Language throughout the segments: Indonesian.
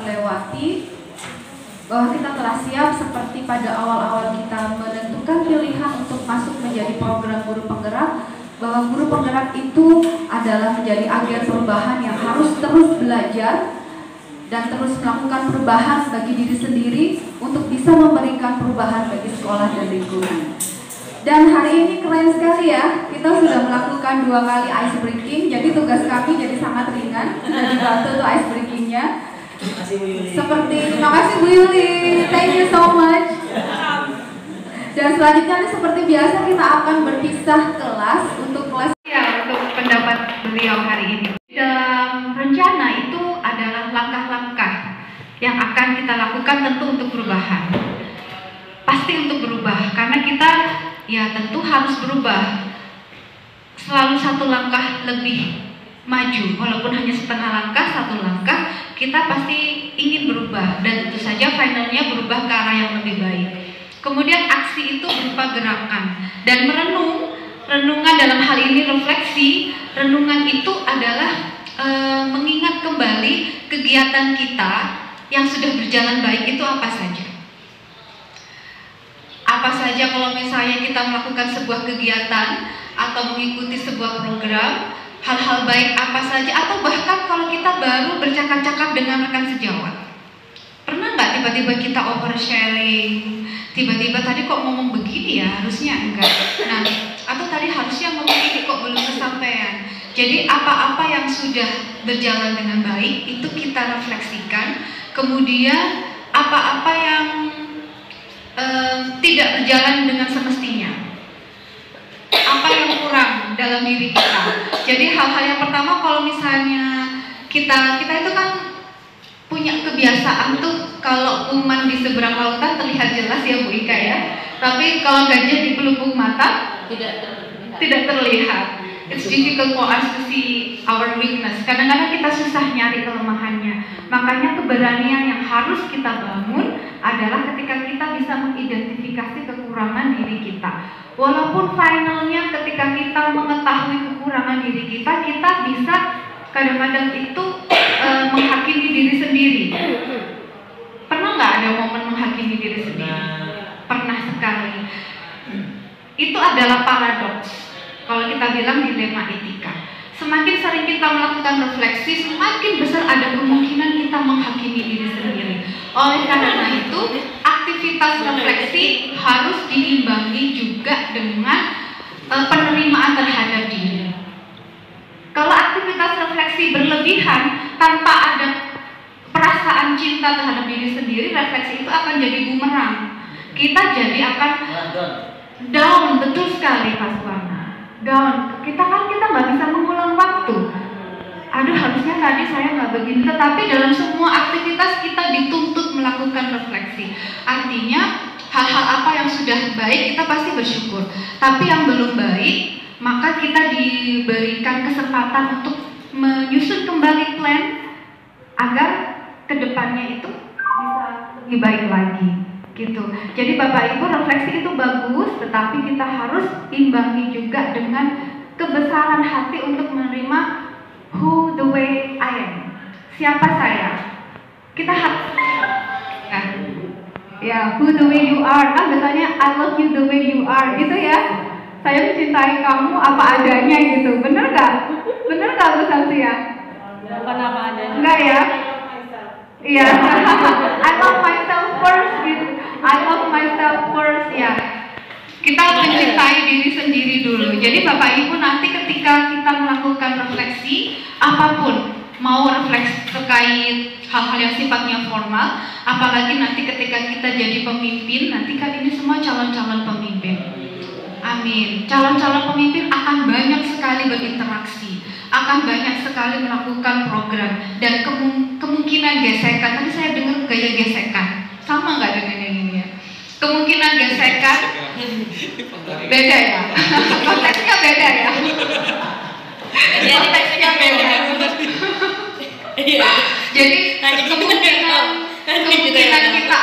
lewati, bahwa kita telah siap seperti pada awal-awal kita menentukan pilihan untuk masuk menjadi program guru penggerak, bahwa guru penggerak itu adalah menjadi agen perubahan yang harus terus belajar dan terus melakukan perubahan bagi diri sendiri untuk bisa memberikan perubahan bagi sekolah dan lingkungan. Dan hari ini keren sekali ya, kita sudah melakukan 2 kali ice breaking, jadi tugas kami jadi sangat ringan, sudah dibantu tuh ice breakingnya. Terima kasih Bu Yuli, thank you so much. Dan selanjutnya seperti biasa kita akan berpisah kelas untuk kelas ya, untuk pendapat beliau hari ini. Dalam rencana itu adalah langkah-langkah yang akan kita lakukan tentu untuk perubahan. Pasti untuk berubah, karena kita ya tentu harus berubah. Selalu satu langkah lebih maju, walaupun hanya setengah langkah, satu langkah, kita pasti ingin berubah dan tentu saja finalnya berubah ke arah yang lebih baik. Kemudian aksi itu berupa gerakan dan renungan dalam hal ini refleksi. Renungan itu adalah mengingat kembali kegiatan kita yang sudah berjalan baik itu apa saja. Apa saja kalau misalnya kita melakukan sebuah kegiatan atau mengikuti sebuah program, hal-hal baik apa saja, atau bahkan kalau kita baru bercakap-cakap dengan rekan sejawat. Pernah nggak tiba-tiba kita oversharing, tiba-tiba tadi kok ngomong begini ya, harusnya enggak. Nah, atau tadi harusnya ngomong ini kok belum kesampaian. Jadi apa-apa yang sudah berjalan dengan baik itu kita refleksikan. Kemudian apa-apa yang tidak berjalan dengan semestinya, apa yang kurang dalam diri kita. Jadi hal-hal yang pertama, kalau misalnya kita itu kan punya kebiasaan tuh kalau kuman di seberang lautan terlihat jelas ya Bu Ika ya, tapi kalau gajah di pelupuk mata tidak terlihat. It's difficult for us to see our weakness. Kadang-kadang kita susah nyari kelemahannya. Makanya keberanian yang harus kita bangun adalah ketika kita bisa mengidentifikasi kekurangan diri kita. Walaupun finalnya ketika kita mengetahui kekurangan diri kita bisa kadang-kadang itu menghakimi diri sendiri. Pernah nggak ada momen menghakimi diri sendiri? Pernah sekali. Itu adalah paradoks. Kalau kita bilang dilema etika, semakin sering kita melakukan refleksi, semakin besar ada kemungkinan kita menghakimi diri sendiri. Oleh karena itu, aktivitas refleksi harus diimbangi juga dengan penerimaan terhadap diri. Kalau aktivitas refleksi berlebihan tanpa ada perasaan cinta terhadap diri sendiri, refleksi itu akan jadi bumerang. Kita jadi akan down, betul sekali Pak Suwana. Down, kita nggak bisa mengulang waktu. Aduh, harusnya tadi saya nggak begini. Tetapi dalam semua aktivitas kita dituntut melakukan refleksi. Artinya hal-hal apa yang sudah baik kita pasti bersyukur. Tapi yang belum baik, maka kita diberikan kesempatan untuk menyusun kembali plan agar kedepannya itu bisa lebih baik lagi. Gitu. Jadi Bapak Ibu, refleksi itu bagus, tetapi kita harus imbangi juga dengan kebesaran hati untuk menerima who the way I am. Siapa saya? Kita harus ya, who the way you are. Kan biasanya I love you the way you are, gitu ya. Saya mencintai kamu apa adanya gitu. Bener gak? Bener gak Bu Sansia? Bukan apa adanya. Enggak ya? Iya. I love myself first gitu. I love myself first ya. Kita mencintai diri sendiri dulu. Jadi Bapak Ibu, nanti ketika kita melakukan refleksi apapun, mau refleksi terkait hal-hal yang sifatnya formal, apalagi nanti ketika kita jadi pemimpin, nanti kan ini semua calon-calon pemimpin. Amin. Calon-calon pemimpin akan banyak sekali berinteraksi, akan banyak sekali melakukan program dan kemungkinan gesekan. Tadi saya dengar gaya gesekan, sama nggak dengan yang ini ya? Kemungkinan gesekan beda ya, konteksnya beda ya. Jadi konteksnya beda. Jadi kemungkinan kita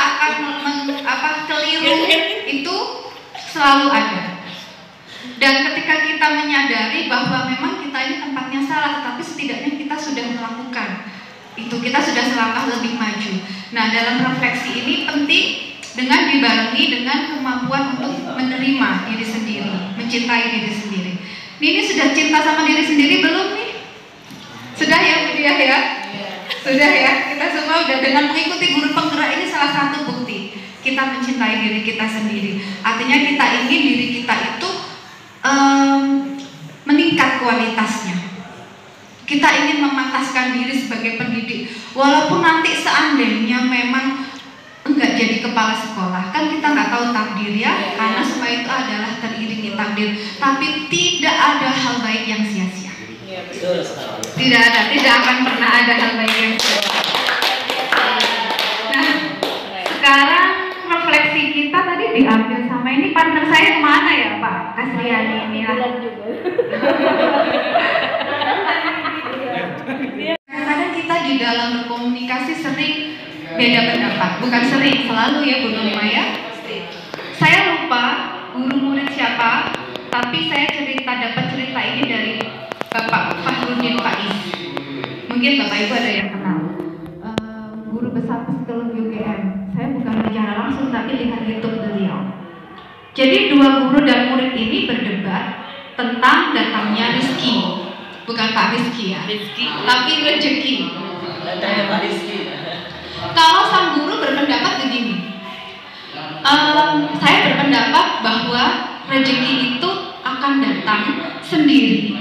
akan keliru itu selalu ada. Dan ketika kita menyadari bahwa memang kita ini tempatnya salah, tetapi setidaknya kita sudah melakukan itu, kita sudah selangkah lebih maju. Nah, dalam refleksi ini penting dengan dibarengi dengan kemampuan untuk menerima diri sendiri, mencintai diri sendiri. Ini sudah cinta sama diri sendiri belum nih? Sudah ya Bu Diah ya? Sudah ya, kita semua udah dengan mengikuti guru penggerak ini salah satu bukti kita mencintai diri kita sendiri. Artinya kita ingin diri kita itu meningkat kualitasnya. Kita ingin memantaskan diri sebagai pendidik, walaupun nanti seandainya memang enggak jadi kepala sekolah, kan kita nggak tahu takdir ya, karena semua itu adalah teriringi takdir. Tapi tidak ada hal baik yang sia-sia. Tidak akan pernah ada hal baik yang sia-sia. Nah, sekarang refleksi kita tadi diambil sama ini partner saya kemana ya Pak Kasriani ini ya? Kadang-kadang kita di dalam berkomunikasi sering beda pendapat, bukan sering, selalu ya Bu Nurma ya. Saya lupa guru murid siapa, tapi saya dapat cerita ini dari Bapak Fahrudin Faiz. Mungkin Bapak Ibu ada yang kenal. Guru besar psikologi UGM. Saya bukan bicara langsung, tapi lihat YouTube beliau. Jadi dua guru dan murid ini berdebat tentang datangnya rezeki. Bukan Pak Rizky ya, tapi rezeki. Pak Rizky. Kalau sang guru berpendapat begini, saya berpendapat bahwa rezeki itu akan datang sendiri,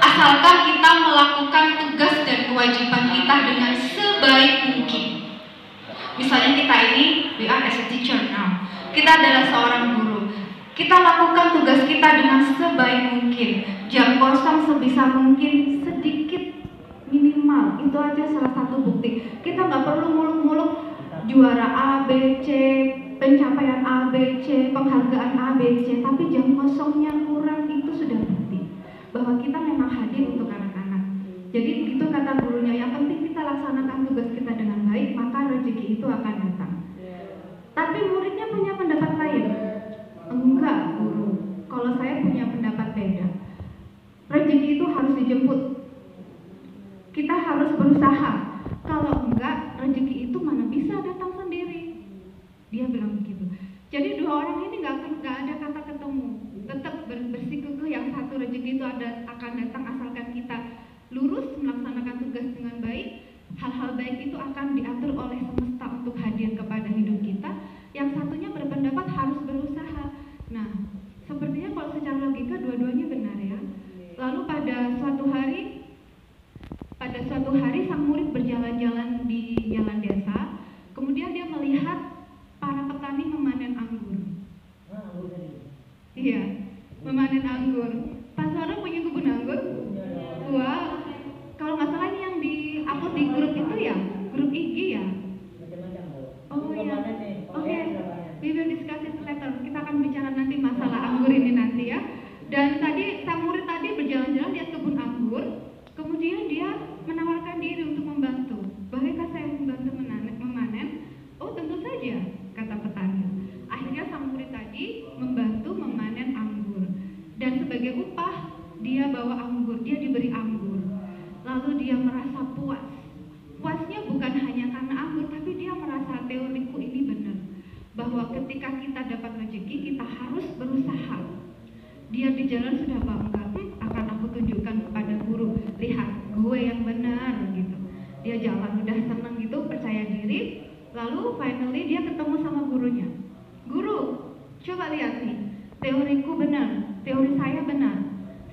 asalkan kita melakukan tugas dan kewajiban kita dengan sebaik mungkin. Misalnya kita ini, we are as a teacher now, kita adalah seorang guru. Kita lakukan tugas kita dengan sebaik mungkin. Jam kosong sebisa mungkin sedikit minimal. Itu aja salah satu bukti. Kita nggak perlu muluk-muluk juara A, B, C, pencapaian A, B, C, penghargaan A, B, C. Tapi jam kosongnya kurang, itu sudah bukti bahwa kita memang hadir untuk anak-anak. Jadi itu kata gurunya, yang penting kita laksanakan tugas kita dengan baik, maka rezeki itu akan datang. Tapi muridnya punya pendapat lain. Enggak guru, kalau saya punya pendapat beda. Rezeki itu harus dijemput. Kita harus berusaha. Kalau enggak, rezeki itu mana bisa datang sendiri. Dia bilang begitu. Jadi dua orang ini enggak ada kata ketemu. Tetap bersikukuh yang satu, rezeki itu akan datang asalkan kita lurus melaksanakan tugas dengan baik. Hal-hal baik itu akan diatur oleh semesta untuk hadir kepada hidup kita. Yang satunya berpendapat harus berusaha. Nah, sepertinya kalau secara logika dua-duanya benar ya. Lalu pada suatu hari sang murid berjalan-jalan di jalan desa. Kemudian dia melihat para petani memanen anggur. Iya, memanen anggur. Pak Suara punya kebun anggur? Wah, kalau nggak salah ini yang di-upload di grup itu ya, grup IG ya. Oh iya, oke. We will discuss it later. Kita akan bicara nanti masalah anggur ini nanti ya. Dan tadi sang murid tadi berjalan-jalan lihat kebun anggur, kemudian dia menawarkan diri untuk membantu. Bolehkah saya membantu memanen? Oh tentu saja, kata petani. Akhirnya sang murid tadi membantu memanen anggur. Dan sebagai upah dia bawa anggur, dia diberi anggur. Lalu dia merasa puas. Puasnya bukan hanya karena anggur, tapi dia merasa teoriku ini benar. Bahwa ketika kita dapat rezeki, kita harus berusaha. Dia di jalan sudah bangga, akan aku tunjukkan kepada guru, lihat gue yang benar gitu. Dia jalan udah seneng gitu, percaya diri. Lalu finally dia ketemu sama gurunya. Guru, coba lihat nih, teoriku benar, teori saya benar.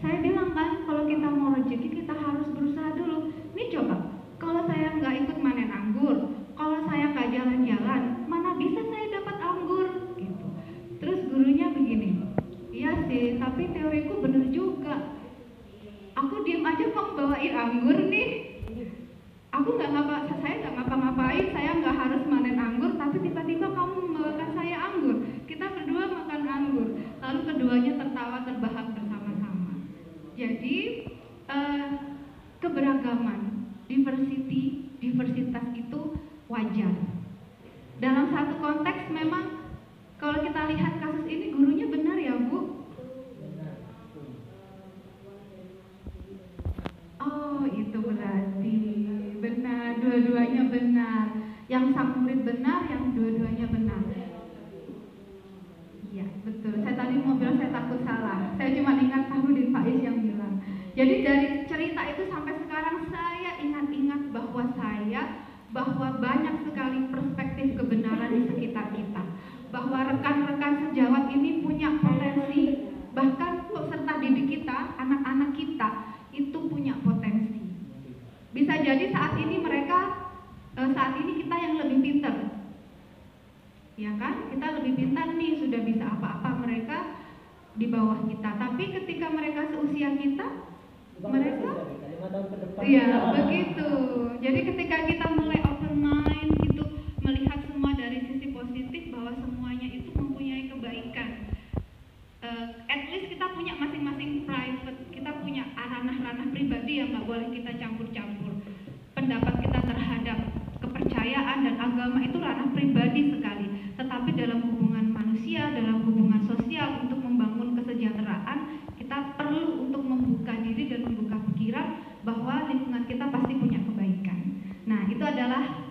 Saya bilang kan, kalau kita mau rezeki kita harus berusaha dulu. Nih coba, kalau saya nggak ikut manen anggur, kalau saya nggak jalan-jalan, mana bisa saya dapat anggur gitu. Terus gurunya begini, iya sih, tapi teoriku bener juga. Aku diem aja kok bawain anggur nih. Saya nggak ngapa-ngapain, saya nggak harus manen anggur, tapi tiba-tiba kamu membawakan saya anggur. Kita berdua makan anggur. Lalu keduanya tertawa terbahak bersama-sama. Jadi keberagaman, diversitas itu wajar. Dalam satu konteks memang kalau kita lihat kasus ini gurunya benar ya Bu? Oh itu berarti benar, dua-duanya benar. Yang yang sang murid benar, yang dua-duanya benar. Iya, betul. Saya tadi mau bilang saya takut salah. Saya cuma ingat Fahrudin Faiz yang bilang. Jadi dari cerita itu sampai sekarang saya ingat-ingat bahwa banyak sekali perspektif kebenaran di sekitar kita. Bahwa rekan-rekan sejawat ini punya potensi, bahkan peserta didik kita, anak-anak kita itu punya potensi. Bisa jadi saat ini kita yang lebih pintar, ya kan? Kita lebih pintar nih, sudah bisa apa-apa, mereka di bawah kita. Tapi ketika mereka seusia kita, mereka, ya begitu. Jadi ketika kita mulai open mind gitu, melihat semua dari sisi positif, bahwa semuanya itu mempunyai kebaikan. At least kita punya masing-masing private, kita punya ranah-ranah pribadi yang nggak boleh kita campur-campur. Pendapat kita terhadap kepercayaan dan agama itu ranah pribadi sekali. Tetapi dalam hubungan manusia, dalam hubungan sosial, untuk membangun kesejahteraan, kita perlu untuk membuka diri dan membuka pikiran bahwa lingkungan kita pasti punya kebaikan. Nah, itu adalah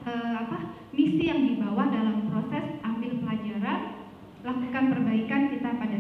misi yang dibawa dalam proses ambil pelajaran, lakukan perbaikan kita pada